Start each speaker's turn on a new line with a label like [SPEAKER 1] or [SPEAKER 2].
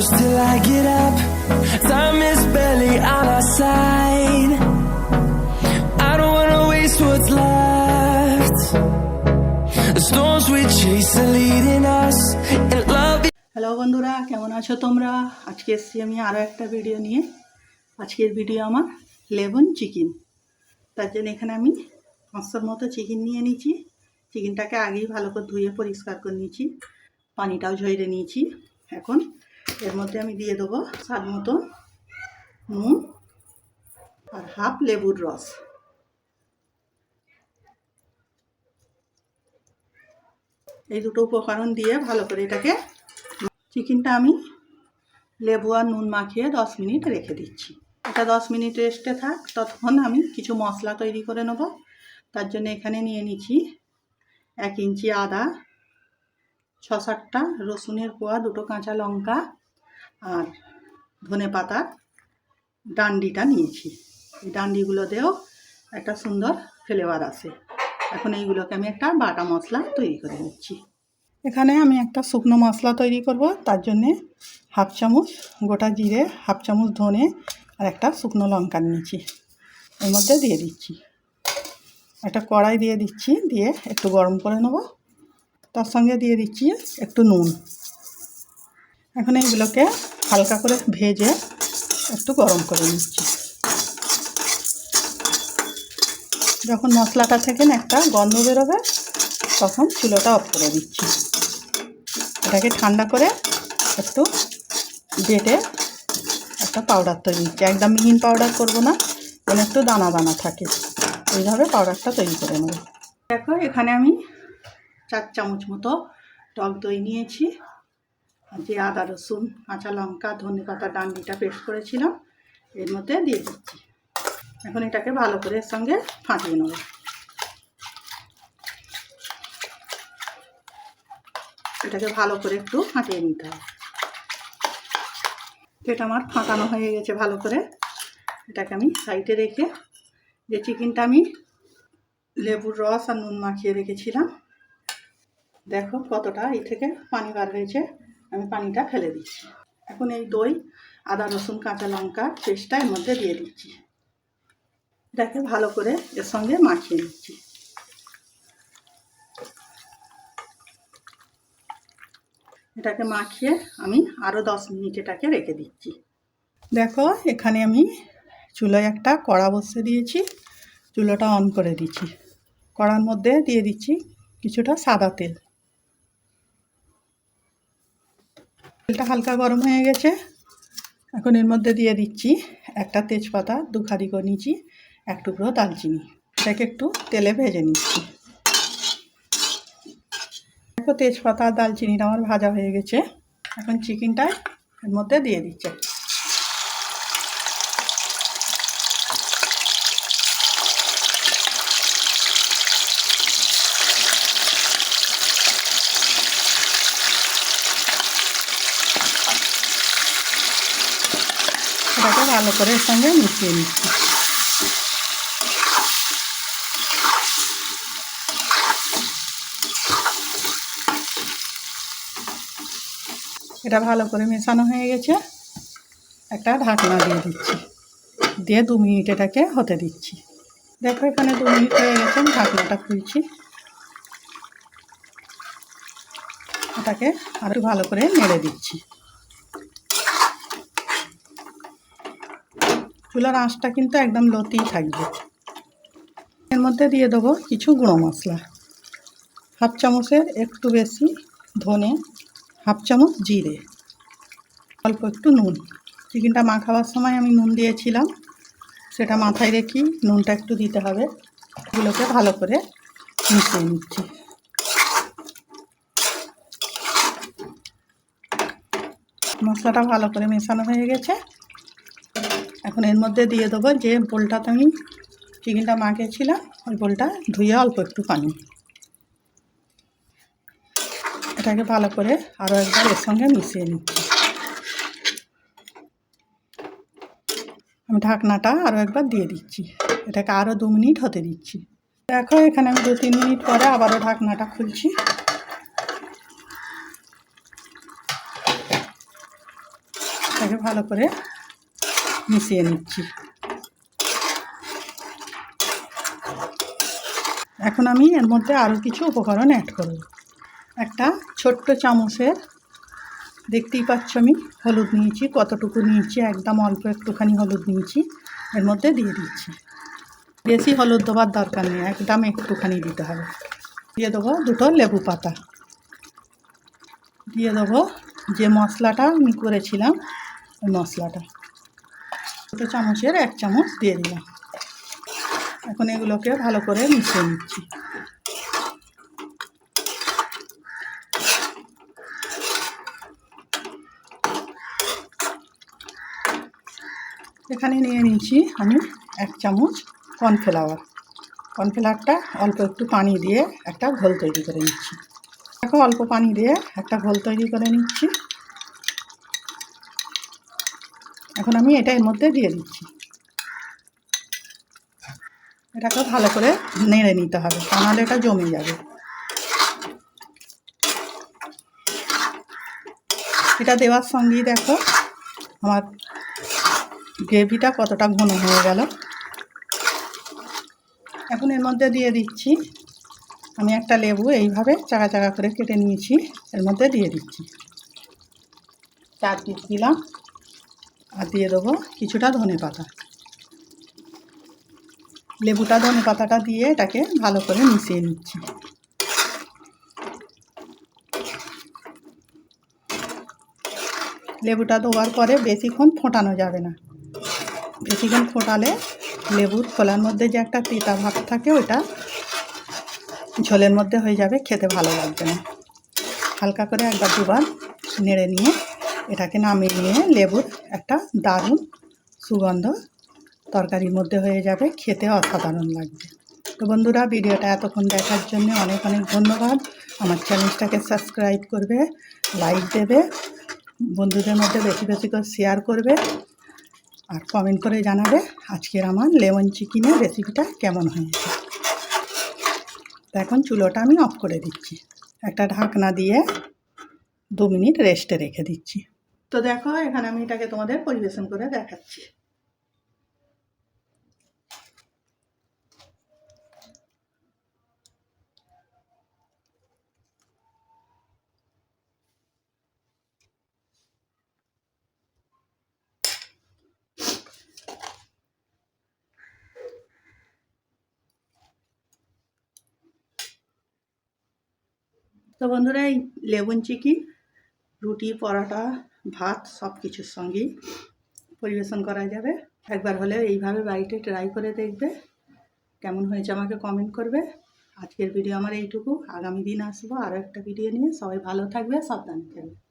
[SPEAKER 1] close till I get up. Time is barely on our side. I don't wanna waste what's left. The storms we chase are leading us, and love.
[SPEAKER 2] Hello বন্ধুরা, কেমন আছো তোমরা? আজকে এসেছি আমি আরও একটা ভিডিও নিয়ে। আজকের ভিডিও আমার লেবন চিকেন। তার জন্য এখানে আমি 500 মতো চিকেন নিয়ে নিয়েছি। চিকেনটাকে আগেই ভালো করে ধুয়ে পরিষ্কার করে নিয়েছি, পানিটাও ঝরিয়ে নিয়েছি। এখন এর মধ্যে আমি দিয়ে দেবো স্বাদ মতো নুন আর হাফ লেবুর রস। এই দুটো উপকরণ দিয়ে ভালো করে এটাকে, চিকেনটা আমি লেবু আর নুন মাখিয়ে 10 মিনিট রেখে দিচ্ছি। এটা 10 মিনিট রেস্টে থাক, ততক্ষণ আমি কিছু মশলা তৈরি করে নেব। তার জন্য এখানে নিয়ে নিচ্ছি 1 ইঞ্চি আদা, 6-7টা রসুনের কোয়া, 2টো কাঁচা লঙ্কা আর ধনে পাতার ডান্ডিটা নিয়েছি। এই ডান্ডিগুলো দিয়েও একটা সুন্দর ফ্লেভার আসে। এখন এইগুলোকে আমি একটা বাটা মশলা তৈরি করে নিচ্ছি। এখানে আমি একটা শুকনো মশলা তৈরি করব। তার জন্যে 1/2 চামচ গোটা জিরে, 1/2 চামচ ধনে আর একটা শুকনো লঙ্কা নিয়েছি। এর মধ্যে দিয়ে দিচ্ছি, একটা কড়াই দিয়ে দিচ্ছি, দিয়ে একটু গরম করে নেব। তার সঙ্গে দিয়ে দিচ্ছি একটু নুন। এখন এইগুলোকে হালকা করে ভেজে একটু গরম করে নিচ্ছি। যখন মশলাটা থেকে একটা গন্ধ বেরোবে তখন চুলোটা অফ করে দিচ্ছি। এটাকে ঠান্ডা করে একটু বেটে একটা পাউডার তৈরি দিচ্ছি। একদম মিহিন পাউডার করব না, যেন একটু দানা দানা থাকে, এইভাবে পাউডারটা তৈরি করে নেব। দেখো এখানে আমি 4 চামচ মতো টক দই নিয়েছি। যে আদা রসুন কাঁচা লঙ্কা ধনে পাতা ডান্ডিটা পেস্ট করেছিলাম এর মধ্যে দিয়ে দিচ্ছি। এখন এটাকে ভালো করে এর সঙ্গে ফাটিয়ে নেব। এটাকে ভালো করে একটু ফাটিয়ে নিতে হবে। এটা আমার ফাটানো হয়ে গেছে ভালো করে। এটাকে আমি সাইডে রেখে, যে চিকেনটা আমি লেবুর রস আর নুন মাখিয়ে রেখেছিলাম, দেখো কতটা এই থেকে পানি বার হয়েছে, আমি পানিটা ফেলে দিচ্ছি। এখন এই দই আদা রসুন কাঁচা লঙ্কা পেস্টটা এর মধ্যে দিয়ে দিচ্ছি। এটাকে ভালো করে এর সঙ্গে মাখিয়ে নিচ্ছি। এটাকে মাখিয়ে আমি আরও 10 মিনিট এটাকে রেখে দিচ্ছি। দেখো এখানে আমি চুলায় একটা কড়া বসিয়ে দিয়েছি, চুলোটা অন করে দিচ্ছি। কড়ার মধ্যে দিয়ে দিচ্ছি কিছুটা সাদা তেল। তেলটা হালকা গরম হয়ে গেছে। এখন এর মধ্যে দিয়ে দিচ্ছি একটা তেজপাতা, 2 খাদি করে নিয়েছি, 1 টুকরো দালচিনি। এটাকে একটু তেলে ভেজে নিচ্ছি। দেখো তেজপাতা আর দালচিনিটা আমার ভাজা হয়ে গেছে। এখন চিকেনটা এর মধ্যে দিয়ে দিচ্ছে। এটাকে ভালো করে এর সঙ্গে মিশিয়ে নিচ্ছি। এটা ভালো করে মেশানো হয়ে গেছে। একটা ঢাকনা দিয়ে দিচ্ছি, দিয়ে 2 মিনিট এটাকে হতে দিচ্ছি। দেখো এখানে 2 মিনিট হয়ে গেছে, ঢাকনাটা খুলছি। এটাকে আরও ভালো করে নেড়ে দিচ্ছি। চুলার আঁচটা কিন্তু একদম লোতেই থাকবে। এর মধ্যে দিয়ে দেবো কিছু গুঁড়ো মশলা, 1/2 চামচের একটু বেশি ধনে, 1/2 চামচ জিরে, অল্প একটু নুন। চিকেনটা মাখাবার সময় আমি নুন দিয়েছিলাম, সেটা মাথায় রেখে নুনটা একটু দিতে হবে। এগুলোকে ভালো করে মিশিয়ে নিচ্ছি। মশলাটা ভালো করে মেশানো হয়ে গেছে। এখন এর মধ্যে দিয়ে দেবো যে বোলটাতে আমি চিকেনটা মাখিয়েছিলাম, ওই বোলটা ধুয়ে অল্প একটু পানি। এটাকে ভালো করে আরও একবার এর সঙ্গে মিশিয়ে নিচ্ছি। আমি ঢাকনাটা আরও একবার দিয়ে দিচ্ছি। এটাকে আরও 2 মিনিট হতে দিচ্ছি। দেখো এখানে আমি 2-3 মিনিট পরে আবারও ঢাকনাটা খুলছি। এটাকে ভালো করে মিশিয়ে নিচ্ছি। এখন আমি এর মধ্যে আরও কিছু উপকরণ অ্যাড করব। একটা ছোট্ট চামচের, দেখতেই পাচ্ছ আমি হলুদ নিয়েছি, কতটুকু নিয়েছি, একদম অল্প একটুখানি হলুদ নিয়েছি, এর মধ্যে দিয়ে দিচ্ছি। বেশি হলুদ দেওয়ার দরকার নেই, একদম একটুখানি দিতে হবে। দিয়ে দেবো 2টো লেবু পাতা, দিয়ে দেবো যে মশলাটা আমি করেছিলাম ওই মশলাটা, 2 চামচের 1 চামচ দিয়ে দিলাম। এখন এগুলোকে ভালো করে মিশিয়ে নিচ্ছি। এখানে নিয়ে নিয়েছি আমি 1 চামচ কর্নফ্লাওয়ার। কর্নফ্লাওয়ারটা অল্প একটু পানি দিয়ে একটা ঘোল তৈরি করে নিচ্ছি। দেখো অল্প পানি দিয়ে একটা ঘোল তৈরি করে নিচ্ছি। এখন আমি এটা এর মধ্যে দিয়ে দিচ্ছি। এটাকে ভালো করে নেড়ে নিতে হবে, তা নাহলে এটা জমে যাবে। এটা দেওয়ার সঙ্গেই দেখো আমার গ্রেভিটা কতটা ঘন হয়ে গেল। এখন এর মধ্যে দিয়ে দিচ্ছি আমি একটা লেবু এইভাবে চাকা চাকা করে কেটে নিয়েছি, এর মধ্যে দিয়ে দিচ্ছি। 4 পিস দিলাম, আর দিয়ে দেবো কিছুটা ধনেপাতা। লেবুটা ধনেপাতাটা দিয়ে এটাকে ভালো করে মিশিয়ে নিচ্ছি। লেবুটা দেওয়ার পরে বেশিক্ষণ ফোটানো যাবে না, বেশিক্ষণ ফোটালে লেবুর খোলার মধ্যে যে একটা তিতা ভাব থাকে ওইটা ঝোলের মধ্যে হয়ে যাবে, খেতে ভালো লাগবে না। হালকা করে 1 বার 2 বার নেড়ে নিয়ে এটাকে নামিয়ে নিয়ে লেবুর একটা দারুণ সুগন্ধ তরকারির মধ্যে হয়ে যাবে, খেতে অসাধারণ লাগবে। তো বন্ধুরা, ভিডিওটা এতক্ষণ দেখার জন্য অনেক অনেক ধন্যবাদ। আমার চ্যানেলটাকে সাবস্ক্রাইব করবে, লাইক দেবে, বন্ধুদের মধ্যে বেশি বেশি করে শেয়ার করবে, আর কমেন্ট করে জানাবে আজকের আমার লেমন চিকেনের রেসিপিটা কেমন হয়েছে। তো এখন চুলোটা আমি অফ করে দিচ্ছি, একটা ঢাকনা দিয়ে 2 মিনিট রেস্টে রেখে দিচ্ছি। তো দেখো এখানে আমি এটাকে তোমাদের পরিবেশন করে দেখাচ্ছি। তো বন্ধুরা, এই লেমন চিকেন রুটি, পরোটা, ভাত সব কিছুর সঙ্গেই পরিবেশন করা যাবে। একবার হলে এইভাবে বাড়িতে ট্রাই করে দেখবে, কেমন হয়েছে আমাকে কমেন্ট করবে। আজকের ভিডিও আমার এইটুকু, আগামী দিন আসবো আরও একটা ভিডিও নিয়ে। সবাই ভালো থাকবে, সাবধানে থাকবে।